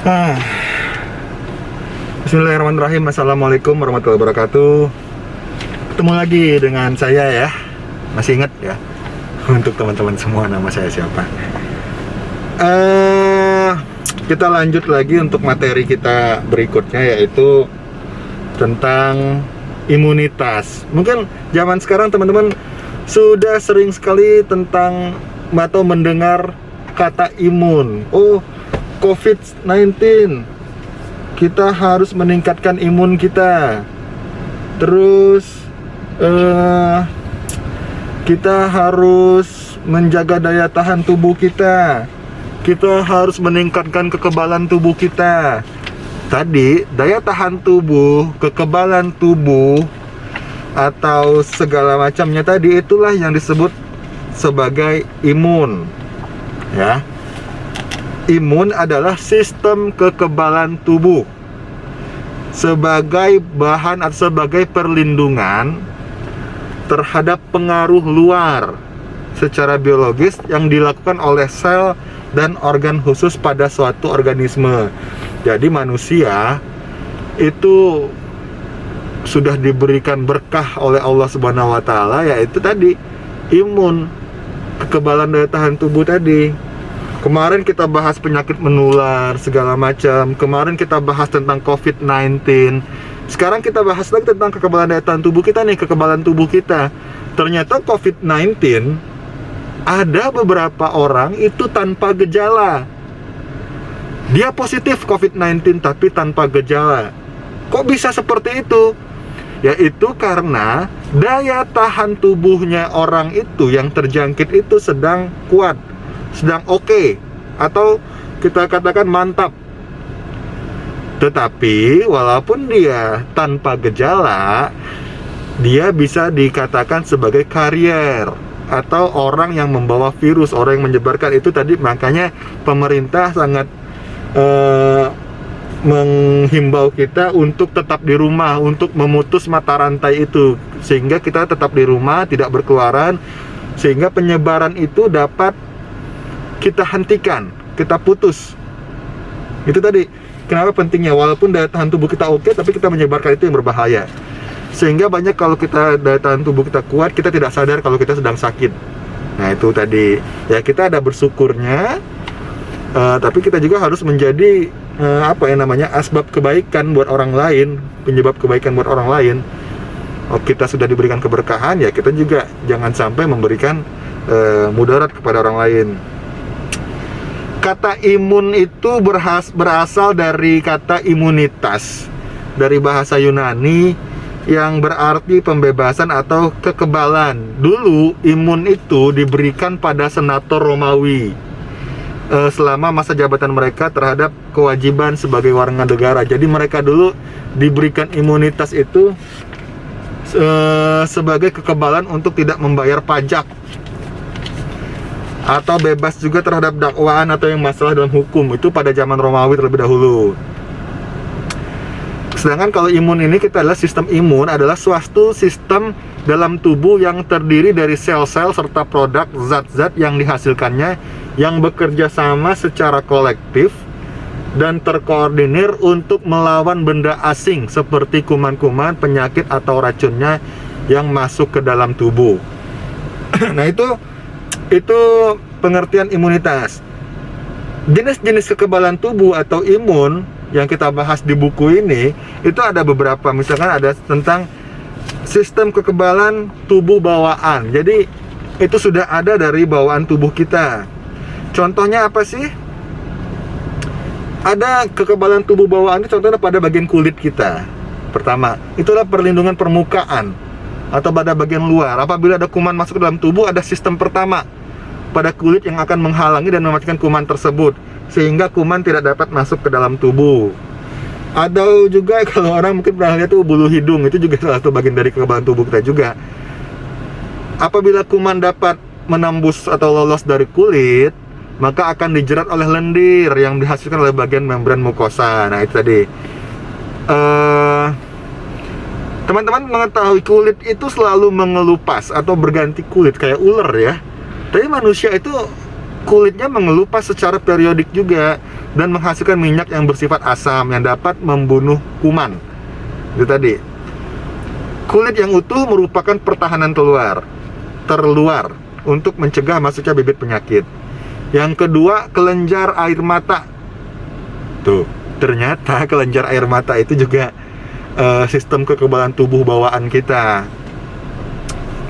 Ah, Bismillahirrahmanirrahim. Assalamualaikum warahmatullahi wabarakatuh. Ketemu lagi dengan saya ya. Masih ingat ya? Untuk teman-teman semua nama saya siapa? Kita lanjut lagi untuk materi kita berikutnya, yaitu tentang imunitas. Mungkin zaman sekarang teman-teman sudah sering sekali tentang atau mendengar kata imun. Oh, COVID-19, kita harus meningkatkan imun kita. Terus kita harus menjaga daya tahan tubuh kita. Kita harus meningkatkan kekebalan tubuh kita. Tadi daya tahan tubuh, kekebalan tubuh, atau segala macamnya tadi, itulah yang disebut sebagai imun. Ya. Imun adalah sistem kekebalan tubuh sebagai bahan atau sebagai perlindungan terhadap pengaruh luar secara biologis yang dilakukan oleh sel dan organ khusus pada suatu organisme. Jadi manusia itu sudah diberikan berkah oleh Allah Subhanahu wa taala, yaitu tadi imun, kekebalan daya tahan tubuh tadi. Kemarin kita bahas penyakit menular segala macam. Kemarin kita bahas tentang COVID-19. Sekarang kita bahas lagi tentang kekebalan daya tahan tubuh kita nih, kekebalan tubuh kita. Ternyata COVID-19 ada beberapa orang itu tanpa gejala. Dia positif COVID-19 tapi tanpa gejala. Kok bisa seperti itu? Yaitu karena daya tahan tubuhnya orang itu yang terjangkit itu sedang kuat, sedang oke, atau kita katakan mantap. Tetapi walaupun dia tanpa gejala, dia bisa dikatakan sebagai karier atau orang yang membawa virus, orang yang menyebarkan itu tadi. Makanya pemerintah sangat menghimbau kita untuk tetap di rumah, untuk memutus mata rantai itu, sehingga kita tetap di rumah, tidak berkeluaran, sehingga penyebaran itu dapat kita hentikan, kita putus. Itu tadi kenapa pentingnya, walaupun daya tahan tubuh kita oke, tapi kita menyebarkan itu yang berbahaya. Sehingga banyak kalau kita daya tahan tubuh kita kuat, kita tidak sadar kalau kita sedang sakit. Nah itu tadi ya, kita ada bersyukurnya, tapi kita juga harus menjadi asbab kebaikan buat orang lain, penyebab kebaikan buat orang lain. Kita sudah diberikan keberkahan, ya kita juga jangan sampai memberikan mudarat kepada orang lain. Kata imun itu berasal dari kata imunitas, dari bahasa Yunani yang berarti pembebasan atau kekebalan. Dulu imun itu diberikan pada senator Romawi selama masa jabatan mereka terhadap kewajiban sebagai warga negara. Jadi mereka dulu diberikan imunitas itu sebagai kekebalan untuk tidak membayar pajak, atau bebas juga terhadap dakwaan atau yang masalah dalam hukum. Itu pada zaman Romawi terlebih dahulu. Sedangkan kalau imun ini, kita adalah sistem imun adalah suatu sistem dalam tubuh yang terdiri dari sel-sel serta produk zat-zat yang dihasilkannya, yang bekerja sama secara kolektif dan terkoordinir untuk melawan benda asing seperti kuman-kuman, penyakit atau racunnya yang masuk ke dalam tubuh. Nah itu pengertian imunitas. Jenis-jenis kekebalan tubuh atau imun yang kita bahas di buku ini, itu ada beberapa. Misalkan ada tentang sistem kekebalan tubuh bawaan. Jadi itu sudah ada dari bawaan tubuh kita. Contohnya apa sih? Ada kekebalan tubuh bawaan itu contohnya pada bagian kulit kita. Pertama, itulah perlindungan permukaan atau pada bagian luar. Apabila ada kuman masuk ke dalam tubuh, ada sistem pertama pada kulit yang akan menghalangi dan mematikan kuman tersebut, sehingga kuman tidak dapat masuk ke dalam tubuh. Ada juga kalau orang mungkin pernah lihat tuh bulu hidung, itu juga salah satu bagian dari kekebalan tubuh kita juga. Apabila kuman dapat menembus atau lolos dari kulit, maka akan dijerat oleh lendir yang dihasilkan oleh bagian membran mukosa. Nah itu tadi. Teman-teman mengetahui kulit itu selalu mengelupas atau berganti kulit kayak ular ya. Tapi manusia itu kulitnya mengelupas secara periodik juga dan menghasilkan minyak yang bersifat asam yang dapat membunuh kuman. Itu tadi. Kulit yang utuh merupakan pertahanan terluar untuk mencegah masuknya bibit penyakit. Yang kedua, kelenjar air mata. Tuh, ternyata kelenjar air mata itu juga sistem kekebalan tubuh bawaan kita.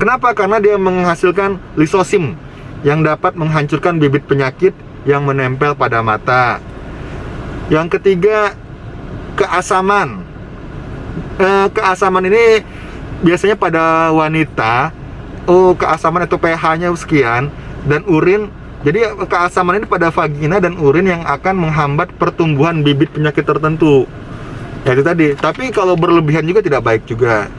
Kenapa? Karena dia menghasilkan lisosim yang dapat menghancurkan bibit penyakit yang menempel pada mata. Yang ketiga, keasaman. Keasaman ini biasanya pada wanita, keasaman atau pH-nya sekian, dan urin. Jadi keasaman ini pada vagina dan urin yang akan menghambat pertumbuhan bibit penyakit tertentu. Ya itu tadi. Tapi kalau berlebihan juga tidak baik juga.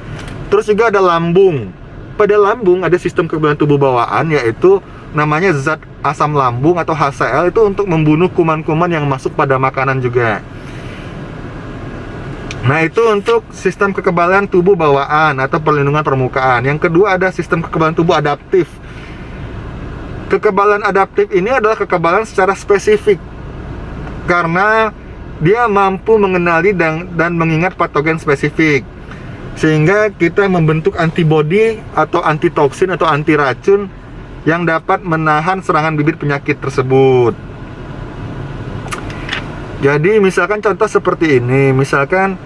Terus juga ada lambung. Pada lambung ada sistem kekebalan tubuh bawaan, yaitu namanya zat asam lambung atau HCl, itu untuk membunuh kuman-kuman yang masuk pada makanan juga. Nah, itu untuk sistem kekebalan tubuh bawaan atau perlindungan permukaan. Yang kedua ada sistem kekebalan tubuh adaptif. Kekebalan adaptif ini adalah kekebalan secara spesifik karena dia mampu mengenali dan mengingat patogen spesifik, sehingga kita membentuk antibodi atau antitoksin atau anti racun yang dapat menahan serangan bibit penyakit tersebut. Jadi misalkan contoh seperti ini, misalkan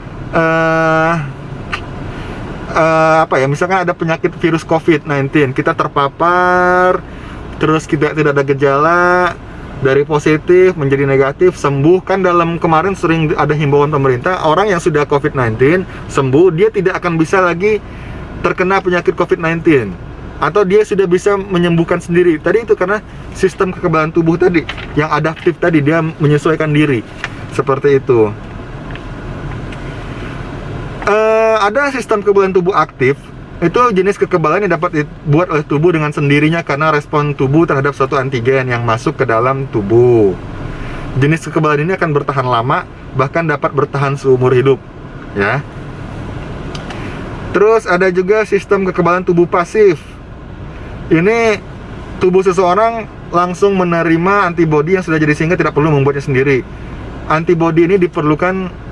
misalkan ada penyakit virus COVID-19, kita terpapar, terus kita tidak ada gejala, dari positif menjadi negatif, sembuh. Kan dalam kemarin sering ada himbauan pemerintah, orang yang sudah COVID-19 sembuh, dia tidak akan bisa lagi terkena penyakit COVID-19, atau dia sudah bisa menyembuhkan sendiri. Tadi itu karena sistem kekebalan tubuh tadi yang adaptif tadi, dia menyesuaikan diri seperti itu. Ada sistem kekebalan tubuh aktif. Itu jenis kekebalan yang dapat dibuat oleh tubuh dengan sendirinya karena respon tubuh terhadap suatu antigen yang masuk ke dalam tubuh. Jenis kekebalan ini akan bertahan lama, bahkan dapat bertahan seumur hidup, ya. Terus ada juga sistem kekebalan tubuh pasif. Ini tubuh seseorang langsung menerima antibodi yang sudah jadi sehingga tidak perlu membuatnya sendiri. Antibodi ini diperlukan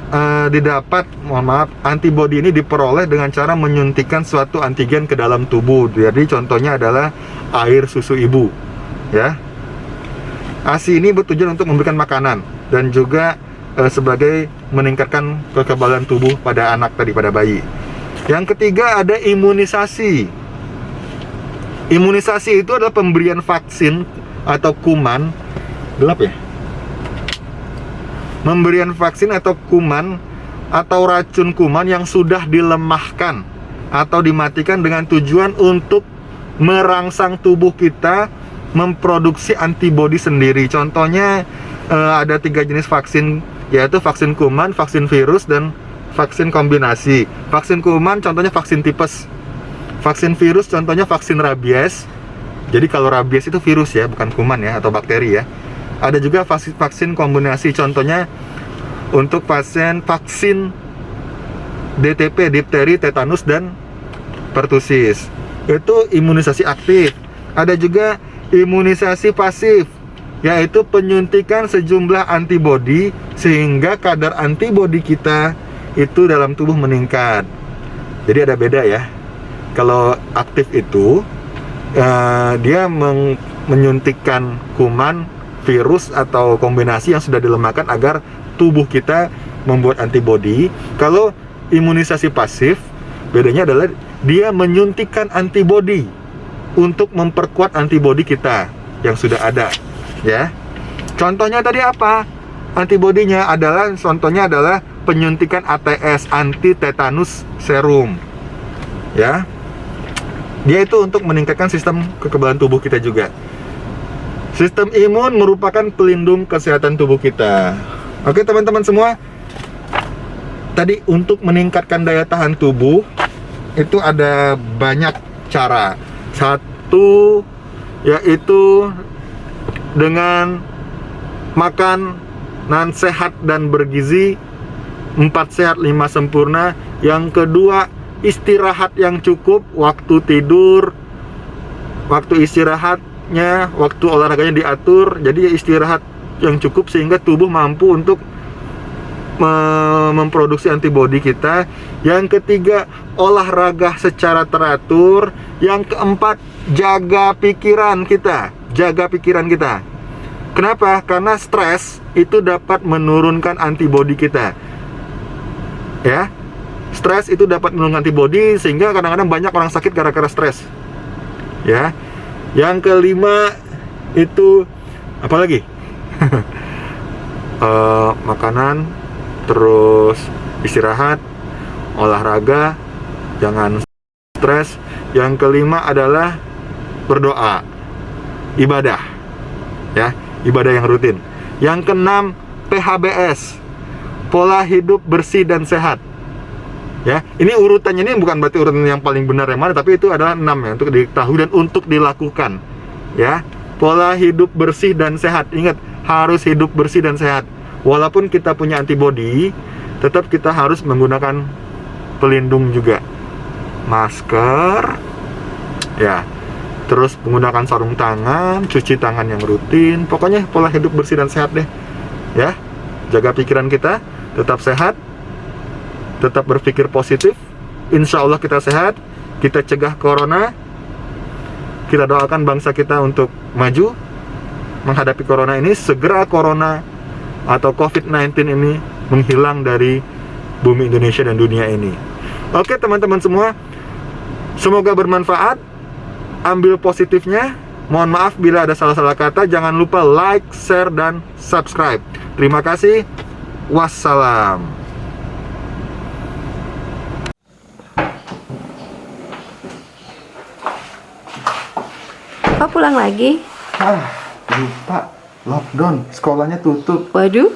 antibodi ini diperoleh dengan cara menyuntikkan suatu antigen ke dalam tubuh. Jadi contohnya adalah air susu ibu, ya. ASI ini bertujuan untuk memberikan makanan dan juga sebagai meningkatkan kekebalan tubuh pada anak tadi, pada bayi. Yang ketiga ada imunisasi. Imunisasi itu adalah pemberian vaksin atau kuman. Gelap ya? Memberian vaksin atau kuman atau racun kuman yang sudah dilemahkan atau dimatikan dengan tujuan untuk merangsang tubuh kita memproduksi antibodi sendiri. Contohnya ada 3 jenis vaksin, yaitu vaksin kuman, vaksin virus, dan vaksin kombinasi. Vaksin kuman contohnya vaksin tipes. Vaksin virus contohnya vaksin rabies. Jadi kalau rabies itu virus ya, bukan kuman ya, atau bakteri ya. Ada juga vaksin kombinasi, contohnya untuk vaksin DTP, difteri, tetanus, dan pertusis. Itu imunisasi aktif. Ada juga imunisasi pasif, yaitu penyuntikan sejumlah antibodi sehingga kadar antibodi kita itu dalam tubuh meningkat. Jadi ada beda ya. Kalau aktif itu dia menyuntikkan kuman, virus, atau kombinasi yang sudah dilemahkan agar tubuh kita membuat antibodi. Kalau imunisasi pasif, bedanya adalah dia menyuntikkan antibodi untuk memperkuat antibodi kita yang sudah ada, ya. Contohnya tadi apa? Antibodinya adalah, contohnya adalah penyuntikan ATS, anti tetanus serum, ya. Dia itu untuk meningkatkan sistem kekebalan tubuh kita juga. Sistem imun merupakan pelindung kesehatan tubuh kita. Oke teman-teman semua, tadi untuk meningkatkan daya tahan tubuh itu ada banyak cara. Satu, yaitu dengan makan sehat dan bergizi. 4 sehat 5 sempurna. Yang kedua, istirahat yang cukup, waktu tidur, waktu istirahat istirahatnya, waktu olahraganya diatur, jadi istirahat yang cukup sehingga tubuh mampu untuk memproduksi antibodi kita. Yang ketiga, olahraga secara teratur. Yang keempat, jaga pikiran kita. Jaga pikiran kita. Kenapa? Karena stres itu dapat menurunkan antibodi kita. Ya, stres itu dapat menurunkan antibodi sehingga kadang-kadang banyak orang sakit gara-gara stres. Ya, yang kelima itu apa lagi? Makanan, terus istirahat, olahraga, jangan stres. Yang kelima adalah berdoa, ibadah, ya, ibadah yang rutin. Yang keenam, PHBS, pola hidup bersih dan sehat. Ya, ini urutannya ini bukan berarti urutan yang paling benar yang mana, tapi itu adalah 6 ya, untuk diketahui dan untuk dilakukan. Ya, pola hidup bersih dan sehat. Ingat, harus hidup bersih dan sehat. Walaupun kita punya antibodi, tetap kita harus menggunakan pelindung juga. Masker, ya, terus menggunakan sarung tangan, cuci tangan yang rutin. Pokoknya pola hidup bersih dan sehat deh. Ya, jaga pikiran kita, tetap sehat, tetap berpikir positif. Insya Allah kita sehat, kita cegah corona. Kita doakan bangsa kita untuk maju menghadapi corona ini. Segera corona atau COVID-19 ini menghilang dari bumi Indonesia dan dunia ini. Oke teman-teman semua, semoga bermanfaat. Ambil positifnya. Mohon maaf bila ada salah-salah kata. Jangan lupa like, share, dan subscribe. Terima kasih. Wassalam. Pak pulang lagi? Lupa, lockdown, sekolahnya tutup. Waduh.